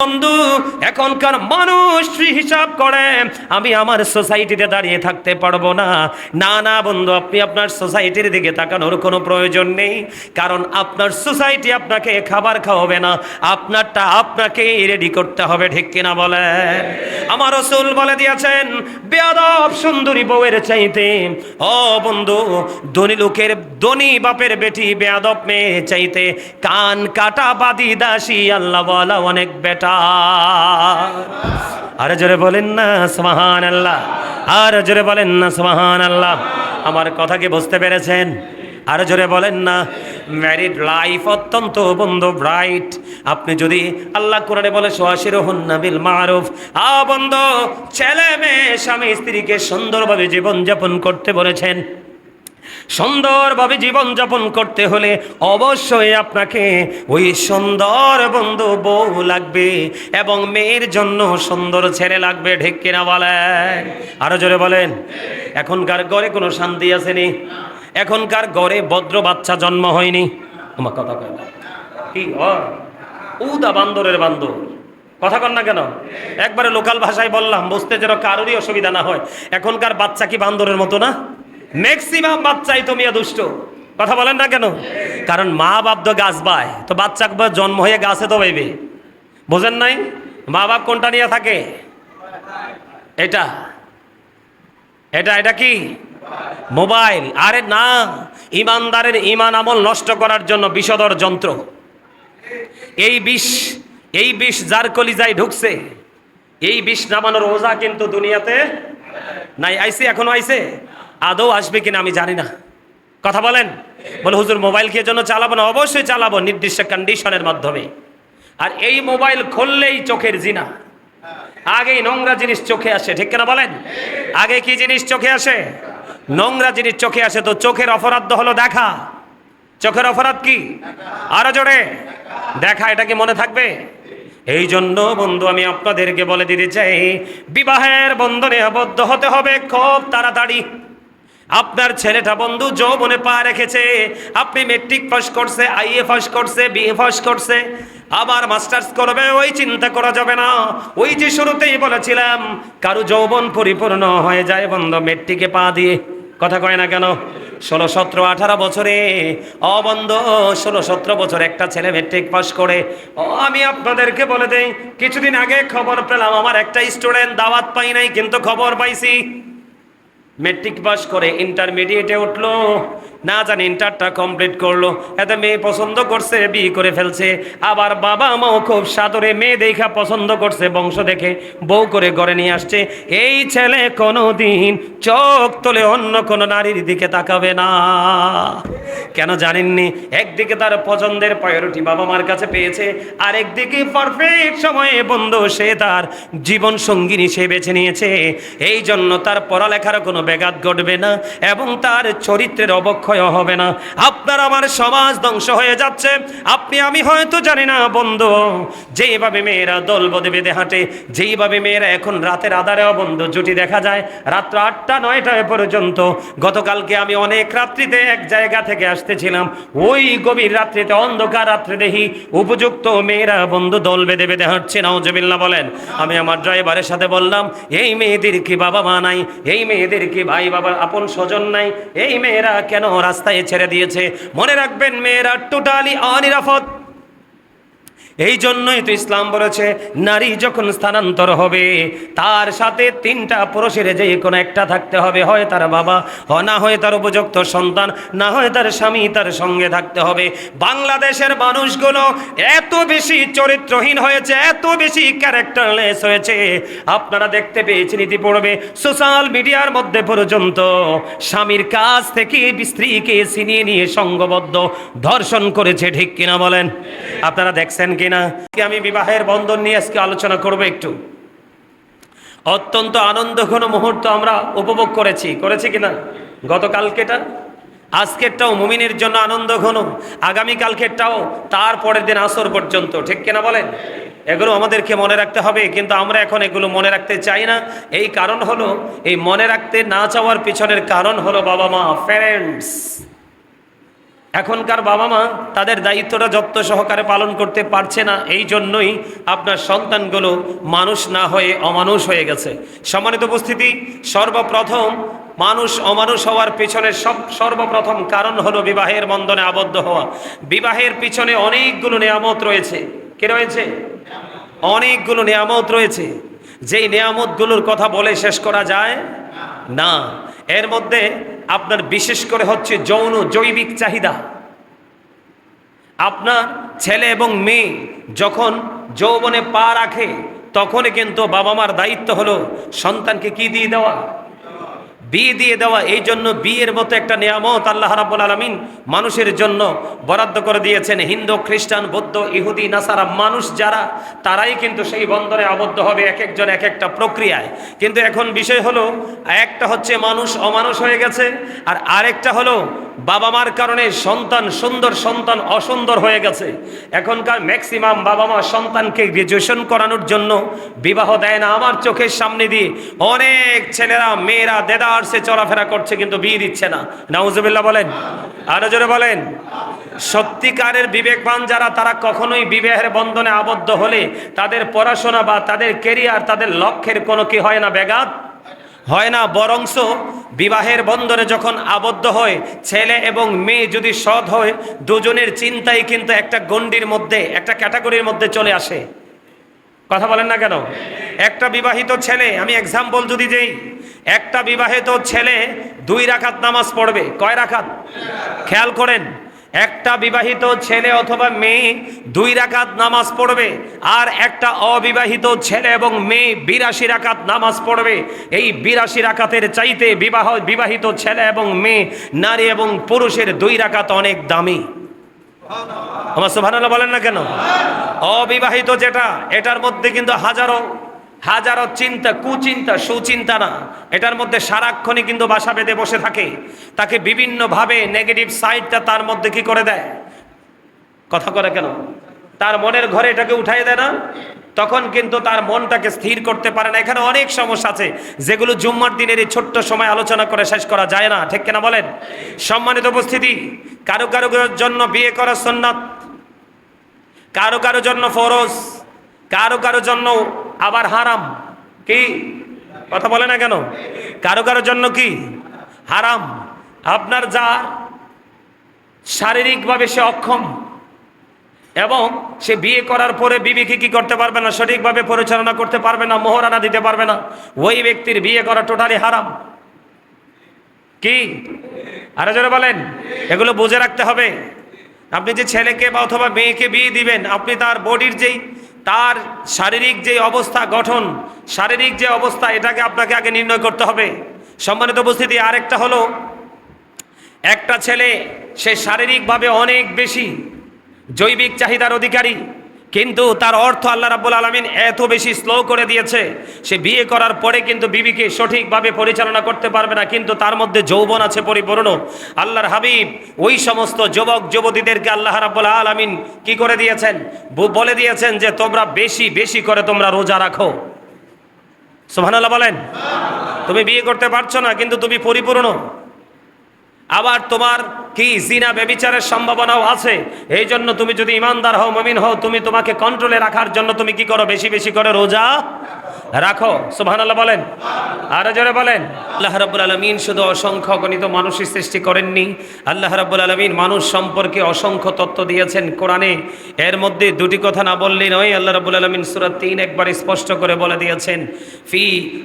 বন্ধু, এখনকার মানুষ হিসাব করে আমি আমার সোসাইটিতে দাঁড়িয়ে থাকতে পারবো না। না না বন্ধু, আপনি আপনার সোসাইটির দিকে তাকানোর কোনো প্রয়োজন নেই, কারণ আপনার সোসাইটি আপনাকে খাবার খাওয়াবে না, আপনারটা আপনাকেই রেডি করতে হবে। ঠিক কিনা বলেন? আমার রাসূল বলে দিয়েছেন, বেয়াদব সুন্দরী বউয়ের চাইতে ও বন্ধু ধনী লোকের ধনী বাপের বেটি বেয়াদব মেয়ে চাইতে কান কাটা বাদি দাসী আল্লাহ বলা অনেক বেটা। আর জোরে বলেন না সুবহানাল্লাহ, আর জোরে বলেন না সুবহানাল্লাহ। আমার কথা কি বুঝতে পেরেছেন? আর জোরে বলেন না। ম্যারিড লাইফ অত্যন্ত বন্ধু ব্রাইট। আপনি যদি আল্লাহ কোরআনে বলে ওয়াশিরুহুন্না বিল মারুফ, বন্ধু ছেলে মেয়ে স্বামী স্ত্রীকে সুন্দরভাবে জীবনযাপন করতে বলেছেন। সুন্দরভাবে জীবনযাপন করতে হলে অবশ্যই আপনাকে ওই সুন্দর বন্ধু বউ লাগবে এবং মেয়ের জন্য সুন্দর ছেলে লাগবে। ঠিক কিনা বলেন? আরো জোরে বলেন। এখনকার ঘরে কোনো শান্তি আসেনি, এখনকার ঘরে ভদ্র বাচ্চা জন্ম হয়নি। আমার কথা কয় না কি? উদা বান্দরের বান্দর। কথা কন না কেন? একবারে লোকাল ভাষায় বললাম, বুঝতে যেন কারোরই অসুবিধা না হয়। এখনকার বাচ্চা কি বান্দরের মতো না? ম্যাক্সিমাম বাচ্চাই তো মিয়া দুষ্ট। কথা বলেন না কেন? কারণ মা বাপ তো গাছ বায়, তো বাচ্চা জন্ম হয়ে গাছে তো বাইবে। বোঝেন নাই? মা বাপ কোনটা নিয়ে থাকে? এটা এটা এটা কি? মোবাইল। আরে না, ইমানদারের ইমান আমল নষ্ট করার জন্য বিষধর যন্ত্র। এই বিষ যার কলিজায় ঢুকছে, এই বিষ নামানোর ওজা কিন্তু দুনিয়াতে নাই। আইছে, এখনো আইছে, আদৌ আসবে কিনা আমি জানি না। কথা বলেন। বলে হুজুর মোবাইল কি জন্য চালাবো না? অবশ্যই চালাবো, নির্দিষ্ট কন্ডিশনের মাধ্যমে। আর এই মোবাইল খুললেই চোখের জিনা, আগেই নোংরা জিনিস চোখে আসে। ঠিক কিনা বলেন? আগে কি জিনিস চোখে আসে? নোংরা জিনিস চোখে আসে। তো চোখের অপরাধ হলো দেখা। চোখের অপরাধ কি? আরো জোরে দেখা। এটা কি মনে থাকবে? এই জন্য বন্ধু আমি আপনাদেরকে বলে দিতে চাই, বিবাহের বন্ধনে আবদ্ধ হতে হবে খুব তাড়াতাড়ি। আপনার ছেলেটা বন্ধু যৌবনে পা রেখেছে, আপনি মেট্রিক পাস করছে, আইএ পাস করছে, বিএ পাস করছে, আবার মাস্টার্স করবে, ওই চিন্তা করা যাবে না। ওই যে শুরুতেই বলেছিলাম, কারো যৌবন পরিপূর্ণ হয়ে যায় বন্ধু মেট্রিকে পা দিয়ে। কথা কয় না কেন? 16, 17, 18 বছরে বন্ধু 16, 17 বছর একটা ছেলে মেট্রিক পাস করে। আমি আপনাদেরকে বলে দেই, কিছুদিন আগে খবর পেলাম, আমার একটা স্টুডেন্ট দাওয়াত পাই নাই কিন্তু খবর পাইছি, মেট্রিক পাস করে ইন্টারমিডিয়েটে উঠলো, না জানি ইন্টারটা কমপ্লিট করলো, এতে মেয়ে পছন্দ করছে, বিয়ে করে ফেলছে। আবার বাবা মাও খুব সাদরে মেয়ে দেখা পছন্দ করছে, বংশ দেখে বউ করে ঘরে নিয়ে আসছে। এই ছেলে কোনোদিন চোখ তুলে অন্য কোনো নারীর দিকে তাকাবে না। কেন জানেননি? একদিকে তার পছন্দের প্রায়োরিটি বাবা মার কাছে পেয়েছে, আর একদিকে পারফেক্ট সময়ে বন্ধু সে তার জীবন সঙ্গিনী সে বেছে নিয়েছে। এই জন্য তার পড়ালেখার কোনো ব্যাঘাত ঘটবে না এবং তার চরিত্রের অবক্ষয় হবে না। আপনার আমার সমাজ ধ্বংস হয়ে যাচ্ছে, আপনি আমি হয়তো জানি না বন্ধু। যেইভাবে মেয়েরা দল বেঁধে হাঁটে, যেইভাবে মেয়েরা এখন রাতের আধারেও বন্ধু জুটি দেখা যায় রাত্র 8টা 9টায় পর্যন্ত। গতকালকে আমি অনেক রাত্রিতে এক জায়গা থেকে আসতেছিলাম, ওই গভীর রাত্রিতে অন্ধকার রাত্রে দেখি উপযুক্ত মেয়েরা বন্ধু দল বেঁধে হাঁটছে। নাউজুবিল্লাহ বলেন। আমি আমার ড্রাইভারের সাথে বললাম, এই মেয়েদের কি বাবা মা নাই? এই মেয়েদের কি ভাই বাবা আপন স্বজন নাই? এই মেয়েরা কেন রাস্তায় ছেড়ে দিয়েছে? মনে রাখবেন, মেয়েরা টোটালি অনিরাপদ। এই জন্যই তো ইসলাম বলেছে, নারী যখন স্থানান্তর হবে তার সাথে 3টা পুরুষের যে কোনো একটা থাকতে হবে, হয় তার বাবা, না হয় তার উপযুক্ত সন্তান, না হয় তার স্বামী তার সঙ্গে থাকতে হবে। বাংলাদেশের মানুষগুলো এত বেশি চরিত্রহীন হয়েছে, এত বেশি ক্যারেক্টারলেস হয়েছে, আপনারা দেখতে পেয়েছেন ইতিপূর্বে সোশ্যাল মিডিয়ার মধ্যে পর্যন্ত স্বামীর কাছ থেকে স্ত্রীকে ছিনিয়ে নিয়ে সংঘবদ্ধ ধর্ষণ করেছে। ঠিক কিনা বলেন? আপনারা দেখছেন কি না? আমি বিবাহের বন্ধন নিয়ে আজকে আলোচনা করব একটু। অত্যন্ত আনন্দঘন মুহূর্ত আমরা উপভোগ করেছি কিনা? গতকালকেটা, আজকেরটাও মুমিনের জন্য আনন্দঘন, আগামীকালকেরটাও, তারপরের দিন আসর পর্যন্ত। ঠিক কিনা বলেন? এগুলো আমাদেরকে মনে রাখতে হবে, কিন্তু আমরা এখন এগুলো মনে রাখতে চাই না। এই কারণ হলো, এই মনে রাখতে না চাওয়ার পিছনের কারণ হলো বাবা মা, প্যারেন্টস। এখনকার বাবা মা তাদের দায়িত্বটা যত্ন সহকারে পালন করতে পারছে না, এই জন্যই আপনার সন্তানগুলো মানুষ না হয়ে অমানুষ হয়ে গেছে। সম্মানিত উপস্থিতি, সর্বপ্রথম মানুষ অমানুষ হওয়ার পিছনে সর্বপ্রথম কারণ হলো বিবাহের বন্ধনে আবদ্ধ হওয়া। বিবাহের পিছনে অনেকগুলো নিয়ামত রয়েছে। কি রয়েছে? অনেকগুলো নিয়ামত রয়েছে, যেই নিয়ামতগুলোর কথা বলে শেষ করা যায় না। এর মধ্যে আপনার বিশেষ করে হচ্ছে যৌন জৈবিক চাহিদা। আপনার ছেলে এবং মেয়ে যখন যৌবনে পা রাখে তখনই কিন্তু বাবা মার দায়িত্ব হলো সন্তানকে কি দিয়ে দেওয়া? বিয়ে দিয়ে দেওয়া। এই জন্য বিয়ের মতো একটা নিয়ামত আল্লাহ রাব্বুল আলামিন মানুষের জন্য বরাদ্দ করে দিয়েছেন। হিন্দু, খ্রিস্টান, বৌদ্ধ, ইহুদি, নাসারা মানুষ যারা, তারাই কিন্তু সেই বন্ধনে আবদ্ধ হবে, এক একজন এক একটা প্রক্রিয়ায়। কিন্তু এখন বিষয় হলো, একটা হচ্ছে মানুষ অমানুষ হয়ে গেছে, আর আরেকটা হলো বাবা মার কারণে সন্তান সুন্দর, সন্তান অসুন্দর হয়ে গেছে। এখনকার ম্যাক্সিমাম বাবা মা সন্তানকে গ্রাজুয়েশন করানোর জন্য বিবাহ দেয় না। আমার চোখের সামনে দিয়ে অনেক ছেলেরা মেয়েরা দেদারসে চলাফেরা করছে, কিন্তু বিয়ে দিচ্ছে না। নাউজুবিল্লাহ বলেন, আরো জোরে বলেন। সত্যিকারের বিবেকবান যারা, তারা কখনোই বিবাহের বন্ধনে আবদ্ধ হলে তাদের পড়াশোনা বা তাদের কেরিয়ার, তাদের লক্ষ্যের কোনো কি হয় না, ব্যাঘাত হয় না। বরংস বিবাহের বন্ধনে যখন আবদ্ধ হয়, ছেলে এবং মেয়ে যদি সৎ হয়, দুজনের চিন্তাই কিন্তু একটা গণ্ডির মধ্যে, একটা ক্যাটাগরির মধ্যে চলে আসে। কথা বলেন না কেন? একটা বিবাহিত ছেলে, আমি এক্সাম্পল যদি দেই, একটা বিবাহিত ছেলে 2 রাকাত নামাজ পড়বে। কয় রাকাত? খেয়াল করেন, একটা বিবাহিত ছেলে অথবা মেয়ে 2 রাকাত নামাজ পড়বে, আর একটা অবিবাহিত ছেলে এবং মেয়ে 82 রাকাত নামাজ পড়বে। এই 82 রাকাতের চাইতে বিবাহিত ছেলে এবং মেয়ে, নারী এবং পুরুষের 2 রাকাত অনেক দামি। আমার সুবহানাল্লাহ বলেন না কেন? অবিবাহিত যেটা, এটার মধ্যে কিন্তু হাজারো হাজারো চিন্তা, কুচিন্তা, সুচিন্তা না, এটার মধ্যে সারাক্ষণই কিন্তু বাসা বেঁধে বসে থাকে। তাকে বিভিন্নভাবে নেগেটিভ সাইডটা তার মধ্যে কি করে দেয়? কথা করে কেন? তার মনের ঘরে এটাকে উঠাই দেয় না, তখন কিন্তু তার মনটাকে স্থির করতে পারে না। এখানে অনেক সমস্যা আছে, যেগুলো জুম্মার দিনের এই ছোট্ট সময় আলোচনা করে শেষ করা যায় না, ঠিক কিনা বলেন? সম্মানিত উপস্থিতি, কারো কারো জন্য বিয়ে করা সুন্নাত, কারো কারো জন্য ফরজ, কারো কারো জন্য আবার হারাম। কি কথা বলে না কেন? কারো কারো জন্য কি হারাম। আপনার যার শারীরিকভাবে সে অক্ষম এবং সে বিয়ে করার পরে বিবিকে কি করতে পারবে না, সঠিকভাবে পরিচালনা করতে পারবে না, মোহরানা দিতে পারবে না, ওই ব্যক্তির বিয়ে করা টোটালি হারাম। কি আরে জোরে বলেন? এগুলো বুঝে রাখতে হবে। আপনি যে ছেলেকে বা অথবা মেয়েকে বিয়ে দিবেন, আপনি তার বডির যেই, তার শারীরিক যে অবস্থা, গঠন, শারীরিক যে অবস্থা, এটাকে আপনাকে আগে নির্ণয় করতে হবে। সম্মানিত উপস্থিতি, আরেকটা হলো, একটা ছেলে সে শারীরিকভাবে অনেক বেশি জৈবিক চাহিদার অধিকারী, কিন্তু তার অর্থ আল্লাহ রাব্বুল আলামিন এত বেশি স্লো করে দিয়েছে, সে বিয়ে করার পরে কিন্তু বিবিকে সঠিকভাবে পরিচালনা করতে পারবে না, কিন্তু তার মধ্যে যৌবন আছে পরিপূর্ণ। আল্লাহর হাবিব ওই সমস্ত যুবক যুবতীদেরকে আল্লাহ রাব্বুল আলামিন কি করে দিয়েছেন? বলে দিয়েছেন যে তোমরা বেশি বেশি করে তোমরা রোজা রাখো। সুবহানাল্লাহ বলেন। তুমি বিয়ে করতে পারছো না, কিন্তু তুমি পরিপূর্ণ। আবার তোমার কি জিনা ব্যভিচারের সম্ভাবনাও আছে, এই জন্য তুমি যদি ইমানদার হও, মুমিন হও, তুমি তোমাকে কন্ট্রোলে রাখার জন্য তুমি কি করো? বেশি বেশি করে রোজা রাখো। সুবহানাল্লাহ বলেন, আরো জোরে বলেন। আল্লাহ রাব্বুল আলামিন শুধু অসংখ্য গণিত মানুষই সৃষ্টি করেননি, আল্লাহ রাব্বুল আলামিন মানুষ সম্পর্কে অসংখ্য তত্ত্ব দিয়েছেন কোরআনে। এর মধ্যে 2টি কথা না বললেই নয়। আল্লাহ রাব্বুল আলামিন সূরা 3 একবার স্পষ্ট করে বলে দিয়েছেন,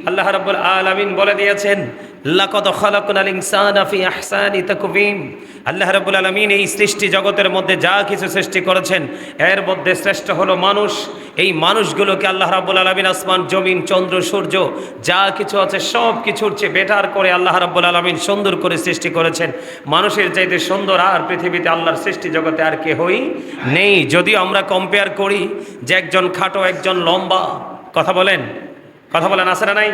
আল্লাহ রাব্বুল আলামিন বলে দিয়েছেন, লাকাদ খালাকনাল ইনসানা ফি আহসানি তাকওয়িম। আল্লাহ রাব্বুল আলামিন এই সৃষ্টি জগতের মধ্যে যা কিছু সৃষ্টি করেছেন, এর মধ্যে শ্রেষ্ঠ হলো মানুষ। এই মানুষগুলোকে আল্লাহ রাব্বুল আলামিন আসমান, জমিন, চন্দ্র, সূর্য যা কিছু আছে সব কিছুর চেয়ে বেটার করে আল্লাহ রাব্বুল আলামিন সুন্দর করে সৃষ্টি করেছেন। মানুষের চাইতে সুন্দর আর পৃথিবীতে আল্লাহর সৃষ্টি জগতে আর কেউই নেই। যদিও আমরা কম্পেয়ার করি যে একজন খাটো, একজন লম্বা, কথা বলেন আছে না নাই?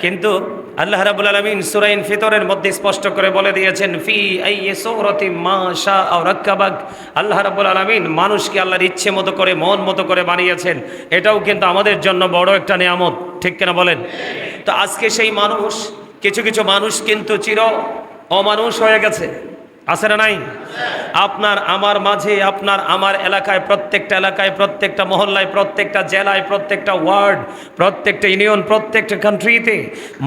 কিন্তু আল্লাহ রাব্বুল আলামিন সূরা ইনফিতরের মধ্যে স্পষ্ট করে বলে দিয়েছেন, ফি আইয়ি সূরাতিন মা শাআ রাক্কাবাক। আল্লাহ রাব্বুল আলামিন মানুষকে আল্লাহর ইচ্ছে মতো করে, মন মতো করে বানিয়েছেন। এটাও কিন্তু আমাদের জন্য বড় একটা নিয়ামত, ঠিক কিনা বলেন? তো আজকে সেই মানুষ, কিছু কিছু মানুষ কিন্তু চির অমানুষ হয়ে গেছে। আছে না নাই? আপনার আমার মাঝে, আপনার আমার এলাকায়, প্রত্যেকটা মহল্লায়, প্রত্যেকটা জেলায়, প্রত্যেকটা ওয়ার্ড, প্রত্যেকটা ইউনিয়ন, প্রত্যেকটা কান্ট্রিতে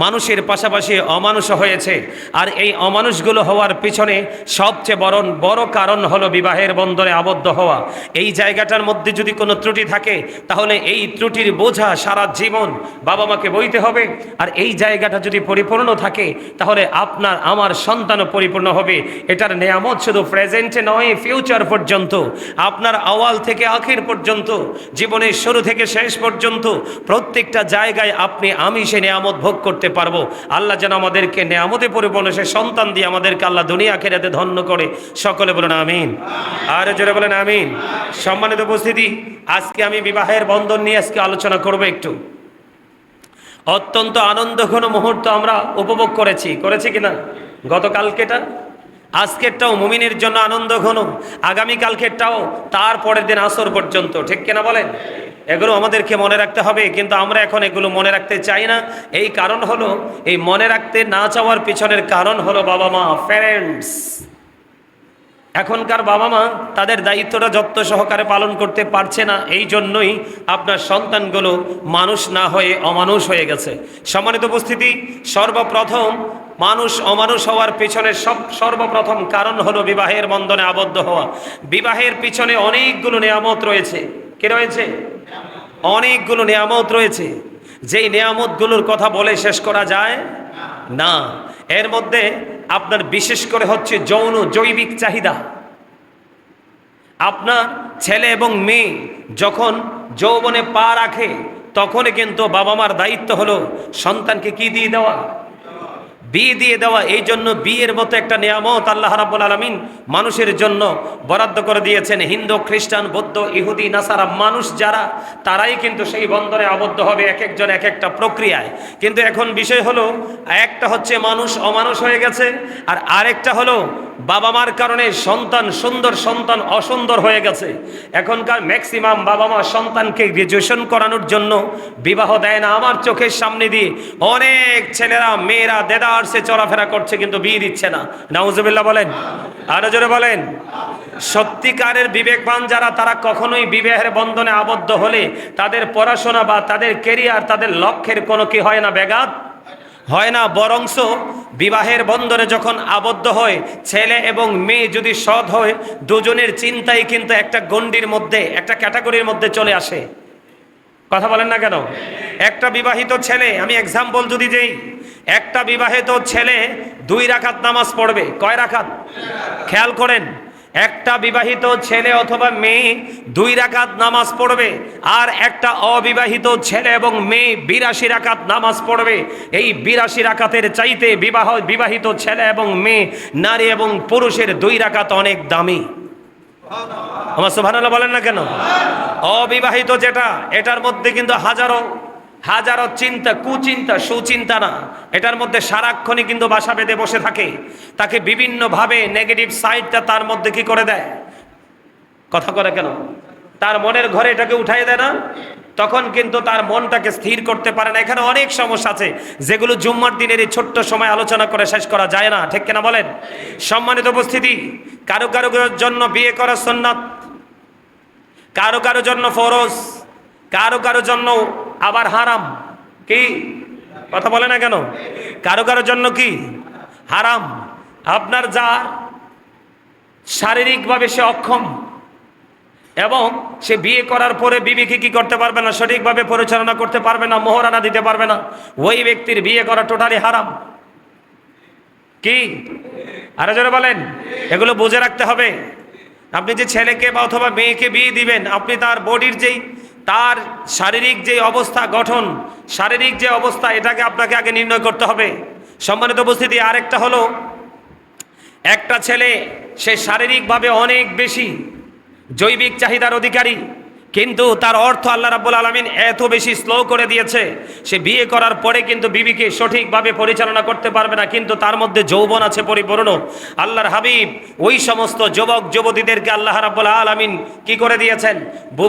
মানুষের পাশাপাশি অমানুষ হয়েছে। আর এই অমানুষগুলো হওয়ার পিছনে সবচেয়ে বড় কারণ হলো বিবাহের বন্ধনে আবদ্ধ হওয়া। এই জায়গাটার মধ্যে যদি কোনো ত্রুটি থাকে, তাহলে এই ত্রুটির বোঝা সারা জীবন বাবা মাকে বইতে হবে। আর এই জায়গাটা যদি পরিপূর্ণ থাকে, তাহলে আপনার আমার সন্তানও পরিপূর্ণ হবে। এটার নেয়ামত শুধু প্রেজেন্টে নয়, ফিউচার পর্যন্ত, আপনার আওয়াল থেকে আখির পর্যন্ত, জীবনের শুরু থেকে শেষ পর্যন্ত প্রত্যেকটা জায়গায় আপনি আমি সে নেয়ামত ভোগ করতে পারবো। আল্লাহ যেন আমাদেরকে নেয়ামতে পরিপূর্ণ সে সন্তান দিয়ে আমাদেরকে আল্লাহ দুনিয়া আখিরাতে ধন্য করে। সকলে বলেন আমিন, আর জোরে বলেন আমিন। সম্মানিত উপস্থিতি, আজকে আমি বিবাহের বন্ধন নিয়ে আজকে আলোচনা করব একটু। অত্যন্ত আনন্দঘন মুহূর্ত আমরা উপভোগ করেছি কিনা? গতকালকেটা, আজকেরটাও মুমিনের জন্য আনন্দ ঘন, আগামীকালকেরটাও, তারপরের দিন আসর পর্যন্ত, ঠিক কিনা বলেন? এগুলো আমাদেরকে মনে রাখতে হবে, কিন্তু আমরা এখন এগুলো মনে রাখতে চাই না। এই কারণ হলো, এই মনে রাখতে না চাওয়ার পিছনের কারণ হলো বাবা মা, প্যারেন্টস। এখনকার বাবা মা তাদের দায়িত্বটা যত্ন সহকারে পালন করতে পারছে না। এই জন্যই আপনার সন্তানগুলো মানুষ না হয়ে অমানুষ হয়ে গেছে। সম্মানিত উপস্থিতি, সর্বপ্রথম মানুষ অমানুষ হওয়ার পিছনে সর্বপ্রথম কারণ হলো বিবাহের বন্ধনে আবদ্ধ হওয়া। বিবাহের পিছনে অনেকগুলো নিয়ামত রয়েছে। কি রয়েছে? অনেকগুলো নিয়ামত রয়েছে, যেই নিয়ামতগুলোর কথা বলে শেষ করা যায় না। এর মধ্যে আপনার বিশেষ করে হচ্ছে জৈবিক চাহিদা। আপনার ছেলে এবং মেয়ে যখন যৌবনে পা রাখে, তখনই কিন্তু বাবা মার দায়িত্ব হলো সন্তানকে কি দিয়ে দেওয়া? বিয়ে দিয়ে দেওয়া। এই জন্য বিয়ের মতো একটা নিয়ামত আল্লাহ রাব্বুল আলামিন মানুষের জন্য বরাদ্দ করে দিয়েছেন। হিন্দু, খ্রিস্টান, বৌদ্ধ, ইহুদি, নাসারা মানুষ যারা, তারাই কিন্তু সেই বন্ধনে আবদ্ধ হবে, এক একজন এক একটা প্রক্রিয়ায়। কিন্তু এখন বিষয় হলো, একটা হচ্ছে মানুষ অমানুষ হয়ে গেছে, আর আরেকটা হলো বাবা মার কারণে সন্তান সুন্দর, সন্তান অসুন্দর হয়ে গেছে। এখনকার ম্যাক্সিমাম বাবা মা সন্তানকে গ্রাজুয়েশন করানোর জন্য বিবাহ দেয় না। আমার চোখের সামনে দিয়ে অনেক ছেলেরা, মেয়েরা দেদারসে চলাফেরা করছে, কিন্তু বিয়ে দিচ্ছে না। নাউজুবিল্লাহ বলেন, আরো জোরে বলেন। সত্যিকারের বিবেকবান যারা, তারা কখনোই বিবাহের বন্ধনে আবদ্ধ হলে তাদের পড়াশোনা বা তাদের কেরিয়ার, তাদের লক্ষ্যের কোনো কি হয় না, ব্যাঘাত হয় না। বরংস বিবাহের বন্ধনে যখন আবদ্ধ হয়, ছেলে এবং মেয়ে যদি সৎ হয়, দুজনের চিন্তাই কিন্তু একটা গণ্ডির মধ্যে, একটা ক্যাটাগরির মধ্যে চলে আসে। কথা বলেন না কেন? একটা বিবাহিত ছেলে, আমি এক্সাম্পল যদি দেই, একটা বিবাহিত ছেলে 2 রাকাত নামাজ পড়বে। কয় রাকাত? খেয়াল করেন, একটা বিবাহিত ছেলে অথবা মেয়ে 2 রাকাত নামাজ পড়বে, আর একটা অবিবাহিত ছেলে এবং মেয়ে 82 রাকাত নামাজ পড়বে। এই 82 রাকাতের চাইতে বিবাহিত ছেলে এবং মেয়ে, নারী এবং পুরুষের 2 রাকাত অনেক দামি। আমার সুবহানাল্লাহ বলেন না কেন? অবিবাহিত যেটা, এটার মধ্যে কিন্তু হাজারো চিন্তা, কুচিন্তা, সুচিন্তা না, এটার মধ্যে সারাক্ষণই কিন্তু বাসা বেঁধে বসে থাকে। তাকে বিভিন্নভাবে নেগেটিভ সাইডটা তার মধ্যে কি করে দেয়? কথা করে কেন? তার মনের ঘরে এটাকে উঠাই দেয় না, তখন কিন্তু তার মনটাকে স্থির করতে পারে না। এখানে অনেক সমস্যা আছে, যেগুলো জুম্মার দিনের এই ছোট্ট সময় আলোচনা করে শেষ করা যায় না, ঠিক কিনা বলেন? সম্মানিত উপস্থিতি, কারো জন্য বিয়ে করা সুন্নাত, কারো জন্য ফরজ, কারো জন্য আবার হারাম। কি কথা বলে না কেন? কারো জন্য কি হারাম। আপনার যার শারীরিকভাবে সে অক্ষম এবং সে বিয়ে করার পরে বিবিকে কি করতে পারবে না, সঠিকভাবে পরিচালনা করতে পারবে না, মোহরানা দিতে পারবে না, ওই ব্যক্তির বিয়ে করা টোটালি হারাম। কি আরে জোরে বলেন? এগুলো বুঝে রাখতে হবে। আপনি যে ছেলেকে বা অথবা মেয়েকে বিয়ে দিবেন, আপনি তার বডির তার শারীরিক যে অবস্থা, গঠন, শারীরিক যে অবস্থা, এটাকে আপনাকে আগে নির্ণয় করতে হবে। সম্মানিত উপস্থিতি, আরেকটা হলো, একটা ছেলে সে শারীরিকভাবে অনেক বেশি জৈবিক চাহিদার অধিকারী, কিন্তু তার অর্থ আল্লাহ রাব্বুল আলামিন এত বেশি স্লো করে দিয়েছে, সে বিয়ে করার পরে কিন্তু বিবিকে সঠিকভাবে পরিচালনা করতে পারবে না, কিন্তু তার মধ্যে যৌবন আছে পরিপূর্ণ। আল্লাহর হাবিব ওই সমস্ত যুবক যুবতীদেরকে আল্লাহ রাব্বুল আলামিন কি করে দিয়েছেন?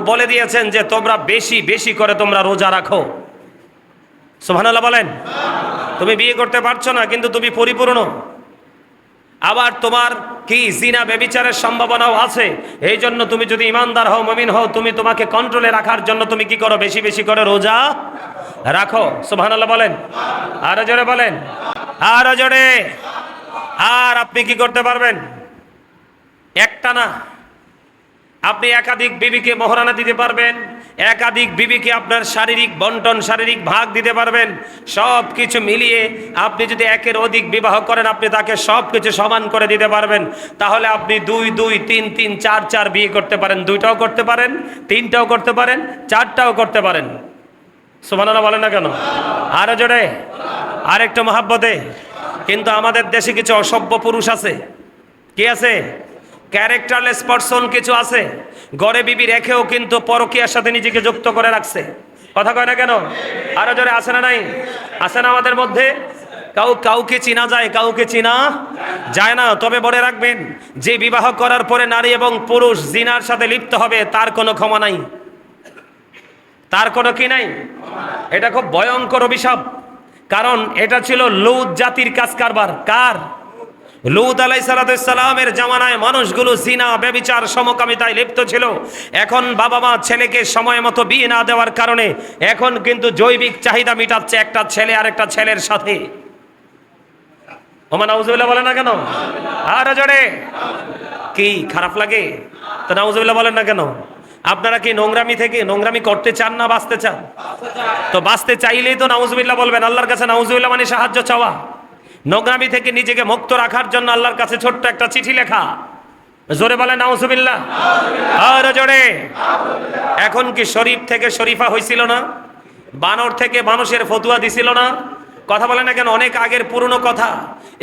বলে দিয়েছেন যে তোমরা বেশি বেশি করে তোমরা রোজা রাখো। সুবহানাল্লাহ বলেন। তুমি বিয়ে করতে পারছো না, কিন্তু তুমি পরিপূর্ণ, আবার তোমার কি জিনা ব্যভিচারের সম্ভাবনাও আছে। এই জন্য তুমি যদি ইমানদার হও, মুমিন হও, তোমাকে কন্ট্রোলে রাখার জন্য তুমি কি করো, বেশি বেশি করে রোজা রাখো। সুবহানাল্লাহ বলেন, আরো জোরে বলেন, আরো জোরে। আর আপনি কি করতে পারবেন, একটা না, আপনি একাধিক বিবিকে মোহরানা দিতে পারবেন, একাধিক বিবিকে আপনার শারীরিক বন্টন, শারীরিক ভাগ দিতে পারবেন। সব কিছু মিলিয়ে আপনি যদি একের অধিক বিবাহ করেন, আপনি তাকে সব কিছু সমান করে দিতে পারবেন। তাহলে আপনি 2 2 3 3 4 4 বিয়ে করতে পারেন, 2টাও করতে পারেন, 3টাও করতে পারেন, 4টাও করতে পারেন। সুবহানাল্লাহ বলেন না কেন, আরো জোরে, আরেকটু মহাব্বতে। কিন্তু আমাদের দেশে কিছু অসভ্য পুরুষ আছে, কি আছে, ক্যারেক্টারলেস পারসন কিছু আছে, ঘরে বিবি রেখেও কিন্তু পরকীয়ার সাথে নিজেকে যুক্ত করে রাখছে। কথা কয় না কেন, আরো জোরে, আছে না নাই, আছে না আমাদের মধ্যে? কাউকে চিনা যায়, কাউকে চিনা যায় না। তবে মনে রাখবেন, যে বিবাহ করার পরে নারী এবং পুরুষ জিনার সাথে লিপ্ত হবে, তার কোনো ক্ষমা নাই, তার কোনো কি নাই। এটা খুব ভয়ঙ্কর অভিশাপ, কারণ এটা ছিল লূত জাতির কাজ কারবার। কার? লূত আলাইহিস সালামের জামানায় মানুষগুলো জিনা ব্যভিচার সমকামিতায় লিপ্ত ছিল। এখন বাবা মা ছেলেকে সময় মতো বিয়ে না দেওয়ার কারণে এখন কিন্তু জৈবিক চাহিদা মিটাচ্ছে একটা ছেলে আর একটা ছেলের সাথে। ওমা নাউজুবিল্লাহ বলেন না কেন, আর জোরে, কি খারাপ লাগে? তো নাউজুবিল্লাহ বলেন না কেন? আপনারা কি নোংরামি করতে চান না বাঁচতে চান? তো বাঁচতে চাইলেই তো নাউজুবিল্লাহ বলবেন। আল্লাহর কাছে নাউজুবিল্লাহ মানে সাহায্য চাওয়া। নোংরামি থেকে নিজেকে মুক্ত রাখার জন্য আল্লাহর কাছে ছোট্ট একটা চিঠি লেখা। জোরে বলে নাউজুবিল্লাহ, আর জোরে। এখন কি শরীফ থেকে শরীফা হয়েছিল না? বানর থেকে মানুষের ফতুয়া দিছিল না? কথা বলে না কেন? অনেক আগের পুরনো কথা।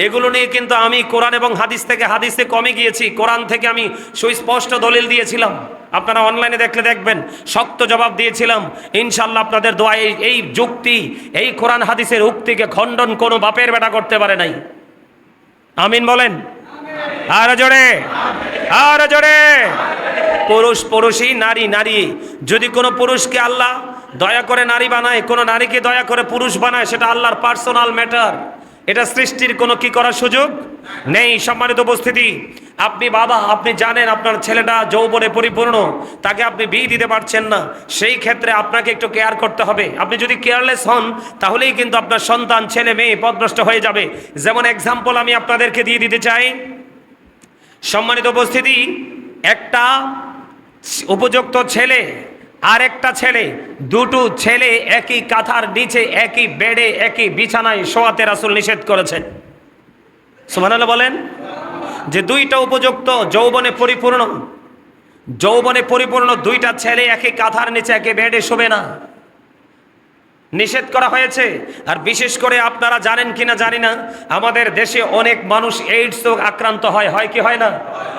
এগুলো নিয়ে কিন্তু আমি কোরআন এবং হাদিস থেকে হাদিসে কমে গিয়েছি। কোরআন থেকে আমি সুস্পষ্ট দলিল দিয়েছিলাম, আপনারা অনলাইনে দেখলে দেখবেন, শক্ত জবাব দিয়েছিলাম। ইনশাল্লাহ আপনাদের দোয়া এই যুক্তি, এই কোরআন হাদিসের উক্তিকে খণ্ডন কোনো বাপের বেটা করতে পারে নাই। আমিন বলেন, আর জোরে, আর জোরে। পুরুষ পুরুষই, নারী নারী। যদি কোনো পুরুষকে আল্লাহ দয়া করে নারী বানায়, কোনো নারীকে দয়া করে পুরুষ বানায়, সেটা আল্লাহর পার্সোনাল ম্যাটার। এটা সৃষ্টির কোনো কি করার সুযোগ নেই। সম্মানিত উপস্থিতি, আপনি বাবা, আপনি জানেন আপনার ছেলেটা যৌবনে পরিপূর্ণ, তাকে আপনি বিয়ে দিতে পারছেন না। সেই ক্ষেত্রে আপনাকে একটু কেয়ার করতে হবে। আপনি যদি কেয়ারলেস হন, তাহলেই কিন্তু আপনার সন্তান, ছেলে মেয়ে পথভ্রষ্ট হয়ে যাবে। যেমন এক্সাম্পল আমি আপনাদেরকে দিয়ে দিতে চাই। সম্মানিত উপস্থিতি, একটা উপযুক্ত ছেলে আর একটা ছেলে, দুটো ছেলে একই কাঁথার নিচে, একই বেডে, একই বিছানায় শোয়াতে রাসূল নিষেধ করেছেন। সুবহানাল্লাহ বলেন, যে দুইটা উপযুক্ত যৌবনে পরিপূর্ণ দুইটা ছেলে একই কাঁথার নিচে, একই বেডে শোবে না, নিষেধ করা হয়েছে। আর বিশেষ করে আপনারা জানেন কিনা জানি না, আমাদের দেশে অনেক মানুষ এইডস রোগ আক্রান্ত হয় কি হয় না?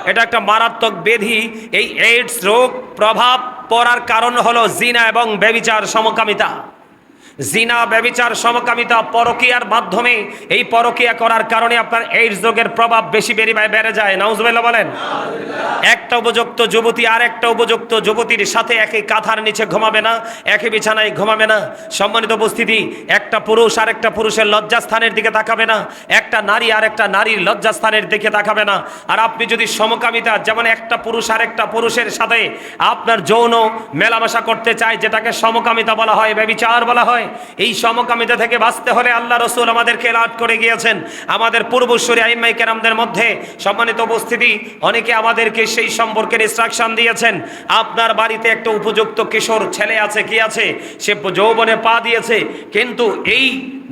এটা একটা মারাত্মক ব্যাধি। এই এইডস রোগ প্রভাব পড়ার কারণ হলো জিনা এবং ব্যভিচার সমকামিতা। জিনা ব্যভিচার সমকামিতা পরকীয়ার মাধ্যমে, এই পরকীয়া করার কারণে আপনার এইডস রোগের প্রভাব বেশি বেড়ে যায়। নাউজুবিল্লাহ বলেন। একটা উপযুক্ত যুবতী আর একটা উপযুক্ত যুবতীর সাথে একই কাঁথার নিচে ঘুমাবে না, একই বিছানায় ঘুমাবে না। সম্মানিত উপস্থিতি, একটা পুরুষ আর একটা পুরুষের লজ্জাস্থানের দিকে তাকাবে না, একটা নারী আর একটা নারীর লজ্জাস্থানের দিকে তাকাবে না। আর আপনি যদি সমকামিতা, যেমন একটা পুরুষ আর একটা পুরুষের সাথে আপনার যৌন মেলামেশা করতে চায়, যেটাকে সমকামিতা বলা হয়, ব্যভিচার বলা হয়, এই সমকামিতা থেকে বাঁচতে হলে আল্লাহ রাসূল আমাদেরকে এলাট করে গিয়েছেন। আমাদের পূর্বসূরি আইম্মায়ে কেরামদের মধ্যে, সম্মানিত উপস্থিতি, অনেকে আমাদেরকে সেই সম্পর্কের ইনস্ট্রাকশন দিয়েছেন। আপনার বাড়িতে একটা উপযুক্ত কিশোর ছেলে আছে, কি আছে, সে যৌবনে পা দিয়েছে, কিন্তু এই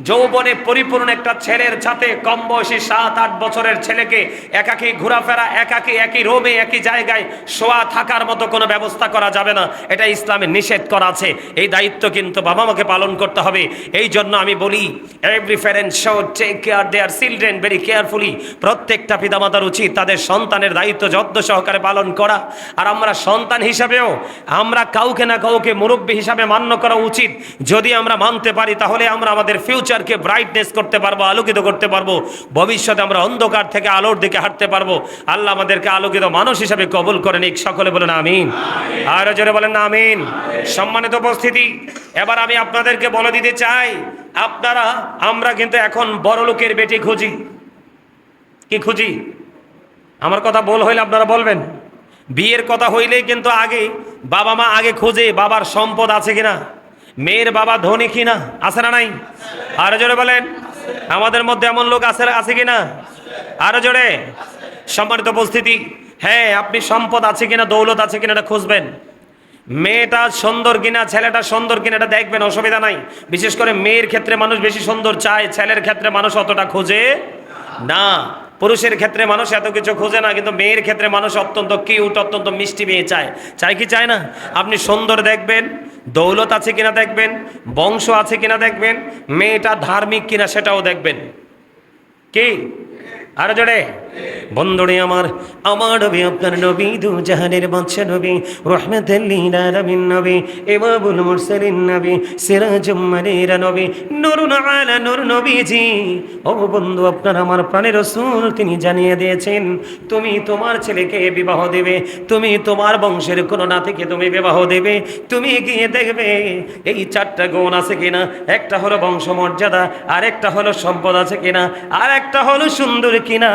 যৌবনে পরিপূর্ণ একটা ছেলের সাথে কম বয়সী 7-8 বছরের ছেলেকে একাকী ঘোরাফেরা, একাকী একই রুমে একই জায়গায় শোয়া থাকার মতো কোনো ব্যবস্থা করা যাবে না। এটা ইসলামে নিষেধ করা আছে। এই দায়িত্ব কিন্তু বাবা মাকে পালন করতে হবে। এই জন্য আমি বলি, every parent should take care their children very carefully. প্রত্যেকটা পিতামাতার উচিত তাদের সন্তানের দায়িত্ব যত্ন সহকারে পালন করা। আর আমরা সন্তান হিসাবেও আমরা কাউকে না কাউকে মুরব্বী হিসাবে মান্য করা উচিত। যদি আমরা মানতে পারি, তাহলে আমরা আমাদের ফিউচারকে ব্রাইটনেস করতে পারবো, আলোকিত করতে পারবো। ভবিষ্যতে আমরা অন্ধকার থেকে আলোর দিকে হাঁটতে পারবো। আল্লাহ আমাদেরকে আলোকিত মানুষ হিসাবে কবুল করে নিক। সকলে বলেন আমিন, আর জোরে বলেন না আমিন। সম্মানিত উপস্থিতি, এবার আমি আপনাদেরকে বলে দিতে চাই, আমরা কিন্তু এখন বড় লোকের বেটি খুঁজি। কি খুঁজি? আমার কথা ভুল হইলে আপনারা বলবেন। বিয়ের কথা হইলেই কিন্তু আগে বাবা মা আগে খোঁজে বাবার সম্পদ আছে কিনা, মেয়ের বাবা ধনী কিনা, আছে না নাই? আরো জোরে বলেন। আমাদের মধ্যে এমন লোক আছে কিনা? আরো জোরে। সম্মানিত উপস্থিতি, হ্যাঁ, আপনি সম্পদ আছে কিনা, দৌলত আছে কিনা এটা খুঁজবেন। মেয়েটা সুন্দর কিনা, ছেলেটা সুন্দর কিনা এটা দেখবেন, অসুবিধা নাই। বিশেষ করে মেয়ের ক্ষেত্রে মানুষ বেশি সুন্দর চায়, ছেলের ক্ষেত্রে মানুষ অতটা খোঁজে না। পুরুষের ক্ষেত্রে মানুষ এত কিছু খোঁজে না, কিন্তু মেয়ের ক্ষেত্রে মানুষ অত্যন্ত কিউট, অত্যন্ত মিষ্টি মেয়ে চায়। চায় কি চায় না? আপনি সুন্দর দেখবেন, দৌলত আছে কিনা দেখবেন, বংশ আছে কিনা দেখবেন, মেয়েটা ধার্মিক কিনা সেটাও দেখবেন। কি আরো জোরে বন্ধুরে আমার, আমার নবী আপনার নবী, দু জাহানের বাদশা নবী, রাহমাতাল লিল আলামিন নবী, ইমামুল মুরসালিন নবী, সিরাজুম মুনীরা নবী, নূরুন আলা নূর নবীজি। ও বন্ধু, আপনার আমার প্রাণের রাসূল তিনি জানিয়ে দিয়েছেন, তুমি তোমার ছেলেকে বিবাহ দেবে, তুমি তোমার বংশের কোন নাতিকে তুমি বিবাহ দেবে, তুমি গিয়ে দেখবে এই চারটা গুণ আছে কিনা। একটা হলো বংশমর্যাদা, আরেকটা হলো সম্পদ আছে কিনা, আরেকটা হলো সুন্দর কিনা,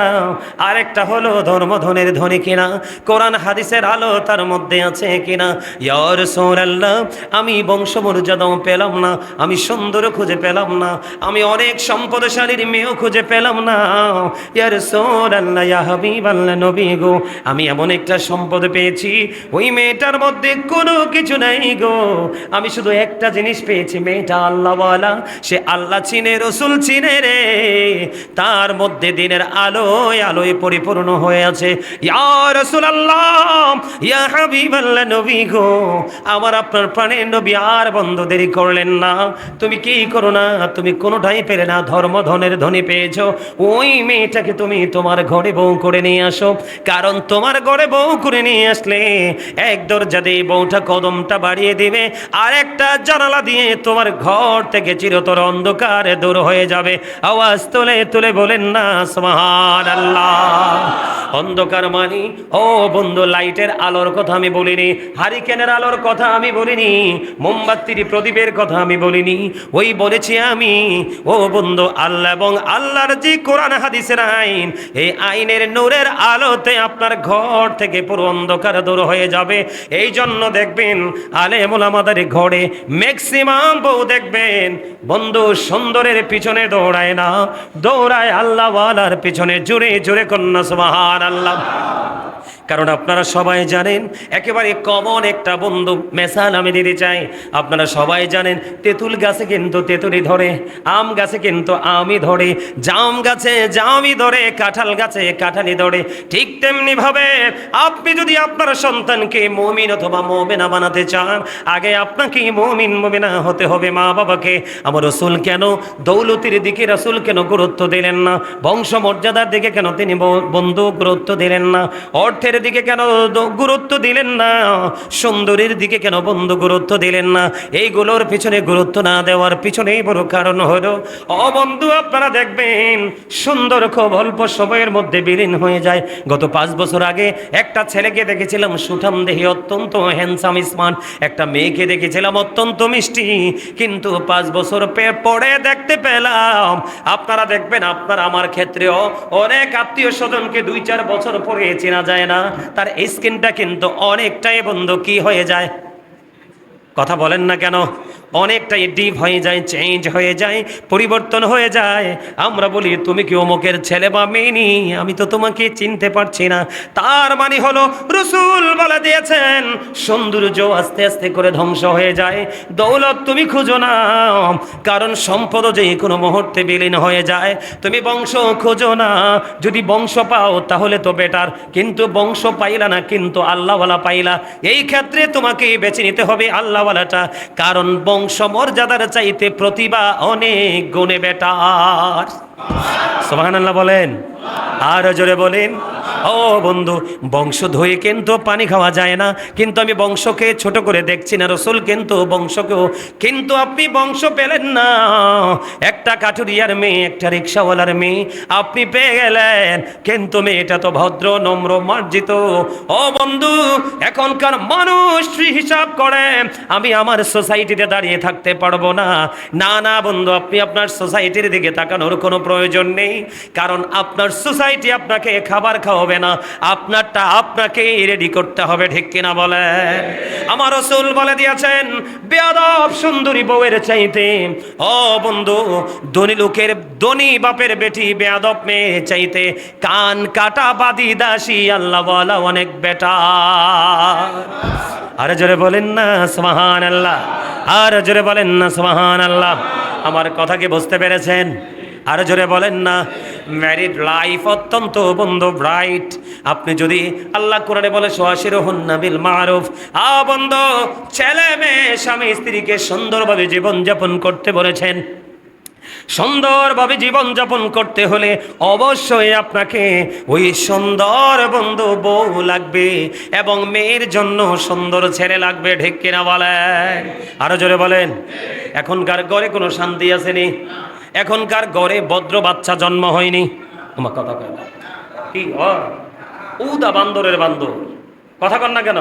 আরেকটা হলো ধর্মধনের ধনী কিনা, কোরআন হাদিসের আলো তার মধ্যে আছে কিনা। ইয়া রাসূলুল্লাহ, আমি বংশমর্যাদাও পেলাম না, আমি সুন্দর খুঁজে পেলাম না, আমি অনেক সম্পদশালীর মেয়েও খুঁজে পেলাম না। ইয়া রাসূলুল্লাহ, ইয়া হাবিবাল্লাহ, নবী গো, আমি এমন একটা সম্পদ পেয়েছি, ওই মেয়েটার মধ্যে কোনো কিছু নাই গো, আমি শুধু একটা জিনিস পেয়েছি, মেয়েটা আল্লাহওয়ালা, সে আল্লাহ চিনে, রসুল চিনে রে, তার মধ্যে দিনের আলোয় আলোয় পরিপূর্ণ হয়ে আছে। ইয়া রাসূলুল্লাহ, ইয়া হাবিবাল্লাহ, নবী গো, আমার আপনার প্রাণের নবী আর বন্ধ দেরি করলেন না, তুমি কি করো না, তুমি কোনোটাই পেলে না, ধর্মধনের ধনী পেয়েছো, ওই মেয়েটাকে তুমি তোমার ঘরে বউ করে নিয়ে আসো। কারণ তোমার ঘরে বউ করে নিয়ে আসলে এক দরজা দিয়ে বউটা কদমটা বাড়িয়ে দিবে, আর একটা জানালা দিয়ে তোমার ঘর থেকে চিরতর অন্ধকারে দূর হয়ে যাবে। আওয়াজ তুলে তুলে বলেন না সুবহানাল্লাহ। অন্ধকার মানি, ও বন্ধু, লাইটের আলোর কথা আমি বলিনি, হারিকেনের আলোর কথা আমি বলিনি, মোমবাতির প্রদীপের কথা আমি বলিনি, ওই বলেছি আমি, ও বন্ধু, আল্লাহ এবং আল্লাহর যে কোরআন হাদিসের আইন, এই আইনের নূরের আলোতে আপনার ঘর থেকে পুরো অন্ধকার দূর হয়ে যাবে। এই জন্য দেখবেন আলেম ওলামাদের ঘরে ম্যাক্সিমাম বউ দেখবেন বন্ধু সুন্দরের পিছনে দৌড়ায় না, দৌড়ায় আল্লাহওয়ালার পিছনে। জোরে জোরে কন্যা সুবহানাল্লাহ। কারণ আপনারা সবাই জানেন, একেবারে কমন একটা বন্ধু মেসাল আমি দিতে চাই। আপনারা সবাই জানেন, তেঁতুল গাছে কিন্তু তেঁতুলি ধরে, আম গাছে কিন্তু আমই ধরে, জাম গাছে জামই ধরে, কাঁঠাল গাছে কাঁঠালি ধরে। ঠিক তেমনি ভাবে আপনি যদি আপনার সন্তানকে মুমিন অথবা মুমিনা বানাতে চান, আগে আপনাকে মুমিন মুমিনা হতে হবে। মা বাবাকে আমার রাসূল কেন দৌলতের দিকে রাসূল কেন গুরুত্ব দিলেন না, বংশমর্যাদার দিকে কেন তিনি বন্ধু গুরুত্ব দিলেন না, অর্থের দিকে কেন গুরুত্ব দিলেন না, সুন্দরীর দিকে কেন বন্ধু গুরুত্ব দিলেন না? এইগুলোর পিছনে গুরুত্ব না দেওয়ার পিছনেই বড় কারণ হলো, ও বন্ধু, আপনারা দেখবেন সুন্দর খুব অল্প সময়ের মধ্যে বিলীন হয়ে যায়। গত 5 বছর আগে একটা ছেলেকে দেখেছিলাম সুঠাম দেহি, অত্যন্ত হ্যান্ডসাম স্মার্ট, একটা মেয়েকে দেখেছিলাম অত্যন্ত মিষ্টি, কিন্তু 5 বছর পরে দেখতে পেলাম, আপনারা দেখবেন আপনার আমার ক্ষেত্রেও অনেক আত্মীয় স্বজনকে 2-4 বছর পরে চেনা যায় না, তার স্কিনটা কিন্তু অনেকটাই বন্ধু কি হয়ে যায়, কথা বলেন না কেন, অনেকটাই ডিপ হয়ে যায়, চেঞ্জ হয়ে যায়, পরিবর্তন হয়ে যায়। আমরা বলি তুমি কি অমুকের ছেলে বা মেয়ে, আমি তো তোমাকে চিনতে পারছি না। তার মানে হলো রাসূল বলে দিয়েছেন সৌন্দর্য আস্তে আস্তে করে ধ্বংস হয়ে যায়। দৌলত তুমি খুঁজো না, কারণ সম্পদ যে কোনো মুহূর্তে বিলীন হয়ে যায়। তুমি বংশ খোঁজো না, যদি বংশ পাও তাহলে তো বেটার, কিন্তু বংশ পাইলা না, কিন্তু আল্লাহওয়ালা পাইলা, এই ক্ষেত্রে তোমাকে বেছে নিতে হবে আল্লাহওয়ালাটা। কারণ বংশমর্যাদার চাইতে প্রতিভা অনেক গুণে বেটার। সুবহানাল্লাহ বলেন, আর জোরে বলেন। ও বন্ধু, বংশ ধুয়ে কিন্তু পানি খাওয়া যায় না, কিন্তু আমি বংশকে ছোট করে দেখছি না, রাসূল কিন্তু বংশকেও, কিন্তু আপনি বংশ পেলেন না, একটা একটা কাঠুরিয়ার মেয়ে, একটা রিক্সাওয়ালার মেয়ে আপনি পেয়ে গেলেন, কিন্তু মেয়েটা তো ভদ্র, নম্র, মার্জিত। ও বন্ধু, এখনকার মানুষ হিসাব করে আমি আমার সোসাইটিতে দাঁড়িয়ে থাকতে পারবো না। না না বন্ধু, আপনি আপনার সোসাইটির দিকে তাকানোর কোনো প্রয়োজন নেই, কারণ আপনার সোসাইটি আপনাকে খাবার খাওয়াবে না, আপনারটা আপনাকে রেডি করতে হবে। ঠিক কিনা বলেন? আমার রাসূল বলে দিয়েছেন, বেয়াদব সুন্দরী বউয়ের চাইতে ও বন্ধু ধনী লোকের, ধনী বাপের বেটি বেয়াদব মেয়ে চাইতে কান কাটা বাদি দাসী আল্লাহওয়ালা অনেক বেটা। আরে জোরে বলেন না সুবহানাল্লাহ, আর জোরে বলেন না সুবহানাল্লাহ। আমার কথা কি বুঝতে পেরেছেন? আর জোরে বলেন না। ম্যারিড লাইফ অত্যন্ত বন্ধু ব্রাইট। আপনি যদি, আল্লাহ কোরআনে বলে ওয়াশিরুহুন্না বিল মারুফ, বন্ধু ছেলে মেয়ে স্বামী স্ত্রীকে সুন্দরভাবে জীবনযাপন করতে বলেছেন। সুন্দরভাবে জীবনযাপন করতে হলে অবশ্যই আপনাকে ওই সুন্দর বন্ধু বউ লাগবে এবং মেয়ের জন্য সুন্দর ছেলে লাগবে। ঠিক কিনা বলেন? আরো জোরে বলেন। এখনকার ঘরে কোনো শান্তি আসেনি, এখনকার ঘরে ভদ্র বাচ্চা জন্ম হয়নি। আমার কথা কয় না কি? উদা বান্দরের বান্দর। কথা কন না কেন?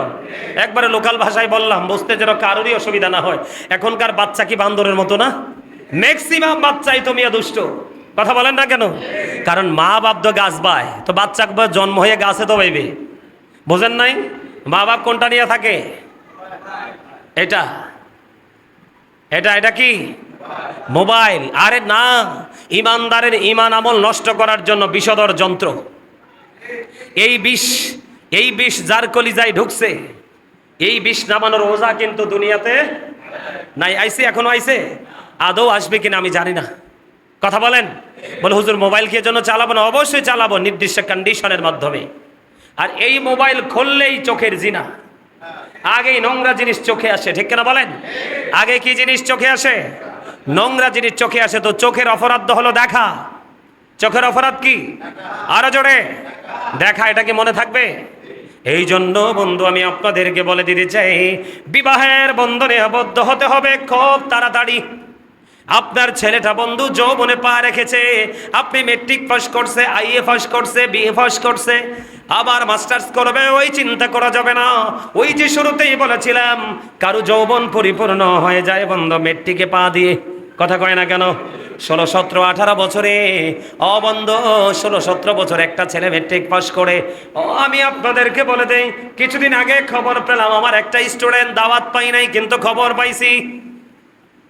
একবারে লোকাল ভাষায় বললাম, বুঝতে যেন কারোরই অসুবিধা না হয়। এখনকার বাচ্চা কি বান্দরের মতো না? ম্যাক্সিমাম বাচ্চাই তো মিয়া দুষ্ট। কথা বলেন না কেন? কারণ মা বাপ তো গাছ বায়, তো বাচ্চা জন্ম হয়ে গাছে তো বাইবে। বোঝেন নাই? মা বাপ কোনটা নিয়ে থাকে? এটা এটা এটা কি? মোবাইল। আরে না, ইমানদারের ইমান আমল নষ্ট করার জন্য বিষধর যন্ত্র। এই বিষ যার কলিজায় ঢুকছে, এই বিষ নামানোর ওজা কিন্তু দুনিয়াতে নাই। আইছে, এখনো আইছে, আদৌ আসবে কিনা আমি জানি না। কথা বলেন। বলে হুজুর মোবাইল কি জন্য চালাবো না? অবশ্যই চালাবো, নির্দিষ্ট কন্ডিশনের মাধ্যমে। আর এই মোবাইল খুললেই চোখের জিনা, আগেই নোংরা জিনিস চোখে আসে। ঠিক কিনা বলেন? আগে কি জিনিস চোখে আসে? নোংরা জিনিস চোখে আসে। তো চোখের অপরাধ হলো দেখা। চোখের অপরাধ কি? আরো জোরে দেখা। এটা কি মনে থাকবে? এই জন্য বন্ধু আমি আপনাদেরকে বলে দিতে চাই, বিবাহের বন্ধনে আবদ্ধ হতে হবে খুব তাড়াতাড়ি। আপনার ছেলেটা বন্ধু যৌবনে পা রেখেছে, আপনি মেট্রিক পাস করছে, আইএ পাস করছে, বিএ পাস করছে, আবার মাস্টার্স করবে, ওই চিন্তা করা যাবে না। ওই যে শুরুতেই বলেছিলাম, কারো যৌবন পরিপূর্ণ হয়ে যায় বন্ধু মেট্রিকে পা দিয়ে। কথা কয় না কেন? 16, 17, 18 বছরে বন্ধ 16, 17 বছর একটা ছেলে মেট্রিক পাস করে। আমি আপনাদেরকে বলে দেই, কিছুদিন আগে খবর পেলাম, আমার একটা স্টুডেন্ট দাওয়াত পাই নাই কিন্তু খবর পাইছি,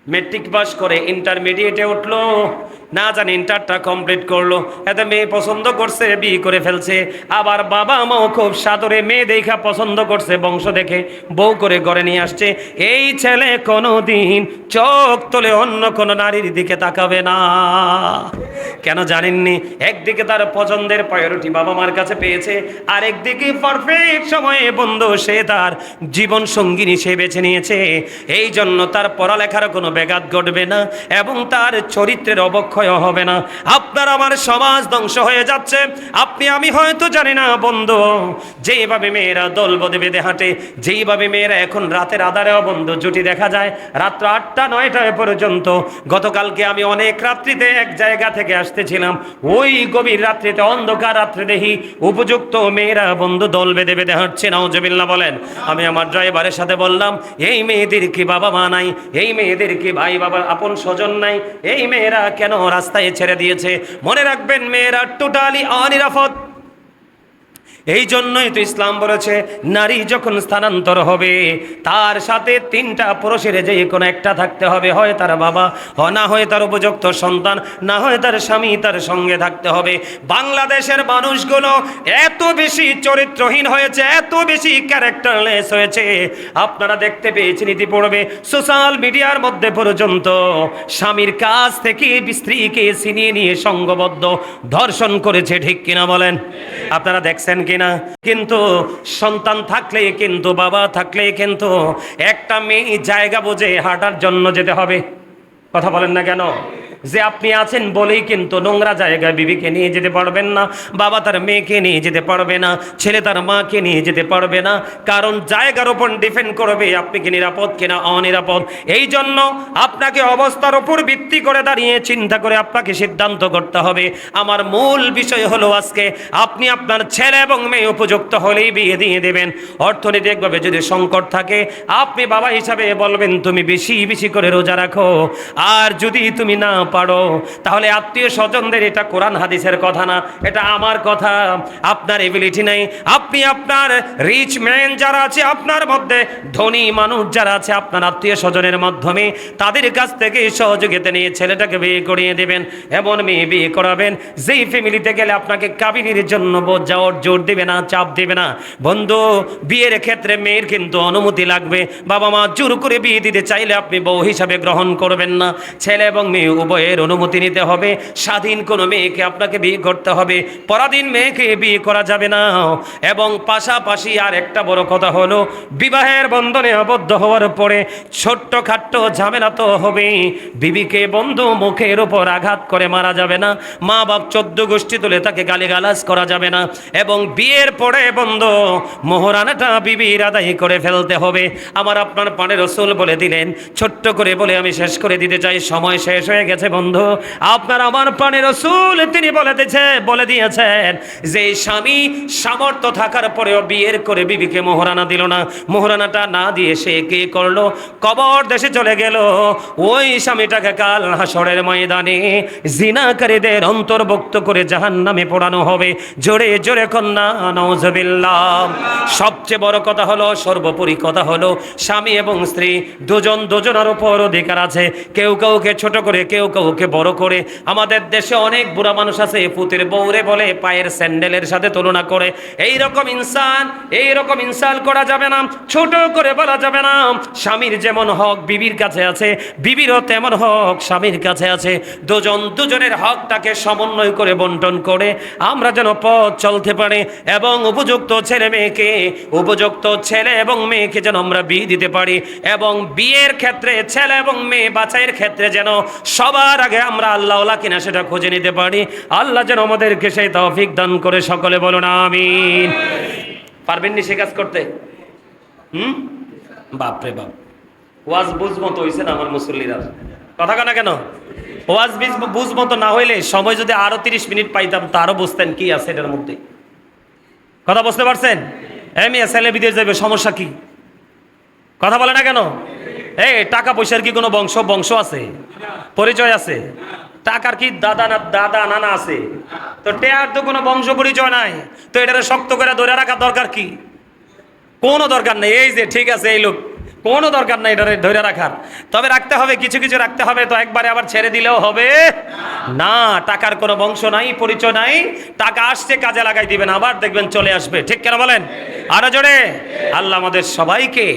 মেট্রিক পাস করে ইন্টারমিডিয়েটে উঠলো, না জানি ইন্টারটা কমপ্লিট করলো, এতে মেয়ে পছন্দ করছে, বিয়ে করে ফেলছে। আবার বাবা মাও খুব সাদরে মেয়ে দেখা পছন্দ করছে, বংশ দেখে বউ করে ঘরে নিয়ে আসছে। এই ছেলে কোনোদিন চোখ তুলে অন্য কোনো নারীর দিকে তাকাবে না। কেন জানেননি? একদিকে তার পছন্দের প্রায়োরিটি বাবা মার কাছে পেয়েছে, আর একদিকে পারফেক্ট সময়ে বন্ধু সে তার জীবন সঙ্গিনী সে বেছে নিয়েছে। এই জন্য তার পড়ালেখার কোনো ব্যাঘাত ঘটবে না এবং তার চরিত্রের অবক্ষয় হবে না। আপনার আমার সমাজ ধ্বংস হয়ে যাচ্ছে, আপনি আমি হয়তো জানি না বন্ধু। যেইভাবে মেয়েরা দল বেঁধে বেঁধে হাঁটে, যেইভাবে মেয়েরা এখন রাতের আধারেও বন্ধু জুটি দেখা যায় রাত্র 8টা 9টায় পর্যন্ত। গতকালকে আমি অনেক রাত্রিতে এক জায়গা থেকে আসতেছিলাম, ওই গভীর রাত্রিতে অন্ধকার রাত্রে দেখি উপযুক্ত মেয়েরা বন্ধু দল বেঁধে বেঁধে হাঁটছে। নাউজুবিল্লাহ বলেন। আমি আমার ড্রাইভারের সাথে বললাম, এই মেয়েদের কি বাবা মা নাই? এই মেয়েদের কি ভাই বাবা আপন স্বজন নাই? এই মেয়েরা কেন রাস্তায় ছেড়ে দিয়েছে? মনে রাখবেন, মেয়েরা টোটালি অনিরাপদ। এই জন্যই তো ইসলাম বলেছে, নারী যখন স্থানান্তর হবে তার সাথে 3টা পুরুষের যে কোনো একটা থাকতে হবে, হয় তার বাবা, না হয় তার উপযুক্ত সন্তান, না হয় তার স্বামী তার সঙ্গে থাকতে হবে। বাংলাদেশের মানুষগুলো এত বেশি চরিত্রহীন হয়েছে, এত বেশি ক্যারেক্টারলেস হয়েছে। আপনারা দেখতে পেয়েছেন ইতিপূর্বে সোশ্যাল মিডিয়ার মধ্যে পর্যন্ত স্বামীর কাছ থেকে স্ত্রীকে ছিনিয়ে নিয়ে সংঘবদ্ধ ধর্ষণ করেছে। ঠিক কিনা বলেন? আপনারা দেখছেন কিনা? কিন্তু সন্তান থাকলে, কিন্তু বাবা থাকলে, কিন্তু একটা মেয়ে জায়গা বুঝে হাঁটার জন্য যেতে হবে। কথা বলেন না কেন? যে আপনি আছেন বলেই কিন্তু নোংরা জায়গায় বিবিকে নিয়ে যেতে পারবেন না, বাবা তার মেয়েকে নিয়ে যেতে পারবে না, ছেলে তার মাকে নিয়ে যেতে পারবে না, কারণ জায়গার উপর ডিপেন্ড করবে আপনি কি নিরাপদ কিনা অনিরাপদ। এই জন্য আপনাকে অবস্থার উপর ভিত্তি করে দাঁড়িয়ে চিন্তা করে আপনাকে সিদ্ধান্ত করতে হবে। আমার মূল বিষয় হলো আজকে আপনি আপনার ছেলে এবং মেয়ে উপযুক্ত হলেই বিয়ে দিয়ে দেবেন। অর্থনৈতিকভাবে যদি সংকট থাকে আপনি বাবা হিসাবে বলবেন তুমি বেশি বেশি করে রোজা রাখো, আর যদি তুমি না পারো তাহলে আত্মীয় স্বজনদের, এটা কোরআন হাদিসের কথা না, এটা আমার কথা, আপনার এবিলিটি নেই, আপনি আপনার রিচ ম্যান যারা আছে আপনার মধ্যে, ধনী মানুষ যারা আছে আপনার আত্মীয় স্বজনের মাধ্যমে তাদের কাছ থেকে সহযোগিতা নিয়ে ছেলেটাকে বিয়ে করিয়ে দেবেন। এমন মেয়ে বিয়ে করাবেন যেই ফ্যামিলিতে গেলে আপনাকে কাবিনের জন্য জোর দেবে না, চাপ দেবে না। বন্ধু, বিয়ের ক্ষেত্রে মেয়ের কিন্তু অনুমতি লাগবে। বাবা মা জোর করে বিয়ে দিতে চাইলে আপনি বউ হিসাবে গ্রহণ করবেন না। ছেলে এবং মেয়ে উভয়ের অনুমতি নিতে হবে। স্বাধীন কোনো মেয়েকে আপনাকে বিয়ে করতে হবে, পরাধীন মেয়েকে বিয়ে করা যাবে না। এবং পাশাপাশি আর একটা বড় কথা হলো, বিবাহের বন্ধনে আবদ্ধ হওয়ার পরে ছোট্ট খাট্ট ঝামেলা তো হবেই। বিবিকে বন্ধু মুখের উপর আঘাত করে মারা যাবে না, মা বাপ 14 গোষ্ঠী তুলে তাকে গালিগালাজ করা যাবে না। এবং বিয়ের পরে বন্ধু মোহরানাটা বিবির আদায় করে ফেলতে হবে। আমার আপনার পানে রসুল বলে দিলেন, ছোট্ট করে বলে আমি শেষ করে দিতে চাই, সময় শেষ হয়ে গেছে বন্ধু। আপনার আমার পানে রসুল তিনি বলে দিয়েছেন যে স্বামী সামর্থ্য থাকার পরেও বিয়ের করে বিবিকে মোহরানা দিল না, মোহরানাটা না দিয়ে সে কে করলো, কবর দেশে চলে গেল। ওই স্বামীটাকে কাল হাসরের ময়দানে জিনাকারীদের অন্তর্ভুক্ত করে জাহান্নামে পোড়ানো হবে। জোরে জোরে কন্যা নাউজুবিল্লাহ। সবচেয়ে বড় কথা হলো, সর্বোপরি কথা হলো, স্বামী এবং স্ত্রী দুজন দুজনের উপর অধিকার আছে। কেউ কাউকে ছোট করে, কেউ কাউকে বড় করে। আমাদের দেশে অনেক বুড়া মানুষ আছে, পুতের বউরে বলে পায়ের স্যান্ডেলের সাথে তুলনা করে। এইরকম ইনসান করা যাবে না, ছোট করে বলা যাবে না। স্বামীর যেমন হক বিবির কাছে আছে, বিবিরও তেমন হক স্বামীর কাছে আছে। দুজন দুজনের হকটাকে সমন্বয় করে বন্টন করে আমরা যেন পথ চলতে পারি, এবং উপযুক্ত ছেলে এবং মেয়েকে যেন আমরা বিয়ে দিতে পারি। এবং বিয়ের ক্ষেত্রে ছেলে এবং মেয়ে বাছাইয়ের ক্ষেত্রে যেন সবার আগে আমরা আল্লাহওয়ালা কিনা সেটা খুঁজে নিতে পারি। আল্লাহ যেন আমাদেরকে সেই তৌফিক দান করে। সকলে বলুন আমিন। পারবেন নি সে কাজ করতে? বাপরে বাপ, ওয়াজ বুঝমতো হইছে না আমার মুসল্লিরা? কথা কানা কেন? ওয়াজ বুঝমতো না হইলে সময় যদি আরো 30 মিনিট পাইতাম তা আরো বুঝতেন কি আছে এটার মধ্যে। কথা বুঝতে পারছেন? মিয়া ছেলে বিদেশ যাবে, সমস্যা কি? কথা বলে না কেন? টাকা পয়সার কি কোনো বংশ আছে, পরিচয় আছে? টাকার কি দাদা নানা আছে? তো টেয়ার তো কোনো বংশ পরিচয় নাই, তো এটারে শক্ত করে ধরে রাখার দরকার কি? কোনো দরকার নেই। এই যে ঠিক আছে এই লোক, কোনো দরকার নাই এটারে ধরে রাখার। তবে রাখতে হবে, কিছু কিছু রাখতে হবে, তো একবারে আবার ছেড়ে দিলেও হবে না। টাকার কোনো বংশ নাই, পরিচয় নাই। টাকা আসছে কাজে লাগাই দিবেন, আবার দেখবেন চলে আসবে। ঠিক কেন বলেন? আরো জোরে। আল্লাহ আমাদের সবাইকে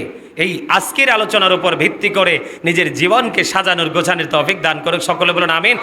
এই আজকের আলোচনার উপর ভিত্তি করে নিজের জীবনকে সাজানোর গোছানোর তৌফিক দান করুক। সকলে বলুন আমিন।